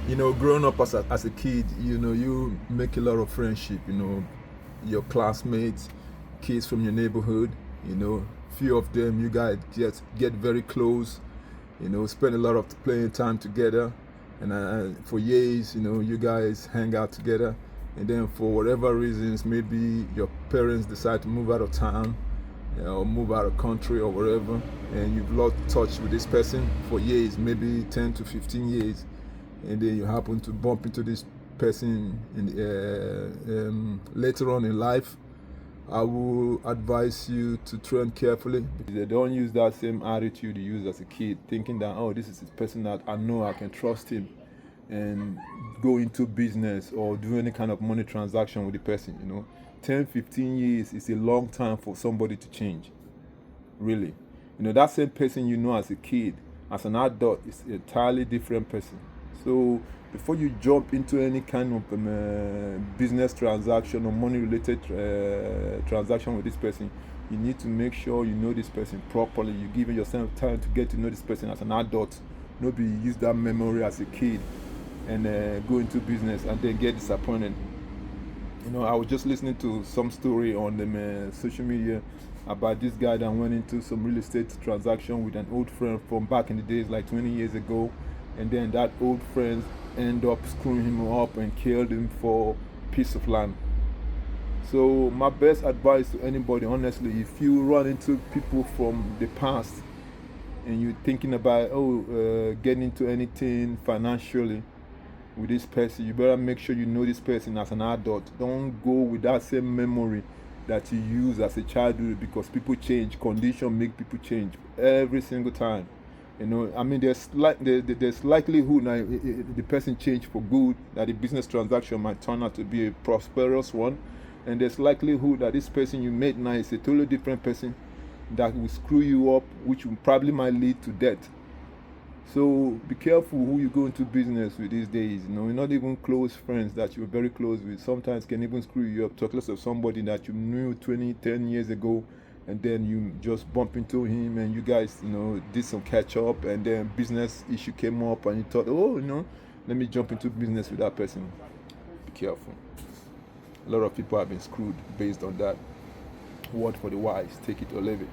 Growing up as a kid, you make a lot of friendship, your classmates, kids from your neighborhood, few of them you guys just get very close, spend a lot of playing time together. And for years, you guys hang out together. And then for whatever reasons, maybe your parents decide to move out of town, or move out of country or wherever, and you've lost touch with this person for years, maybe 10 to 15 years, and then you happen to bump into this person later on in life. I will advise you to tread carefully. They don't use that same attitude you used as a kid, thinking that, oh, this is a person that I know I can trust him, and go into business or do any kind of money transaction with the person. 10, 15 years is a long time for somebody to change, really. That same person as a kid, as an adult, is an entirely different person. So before you jump into any kind of business transaction or money related transaction with this person, you need to make sure you know this person properly. You give yourself time to get to know this person as an adult. Not be use that memory as a kid and go into business and then get disappointed. I was just listening to some story on the social media about this guy that went into some real estate transaction with an old friend from back in the days, like 20 years ago, and then that old friend ended up screwing him up and killed him for a piece of land. So my best advice to anybody, honestly, if you run into people from the past and you're thinking about getting into anything financially with this person, you better make sure you know this person as an adult. Don't go with that same memory that you use as a childhood, because people change. Condition make people change every single time. There's likelihood that the person changed for good, that the business transaction might turn out to be a prosperous one, and there's likelihood that this person you met now is a totally different person that will screw you up, which will probably might lead to death. So be careful who you go into business with these days. Not even close friends that you're very close with sometimes can even screw you up. Talk less of somebody that you knew 10 years ago, and then you just bump into him and you guys, did some catch up, and then business issue came up and you thought, oh, let me jump into business with that person. Be careful. A lot of people have been screwed based on that. Word for the wise, take it or leave it.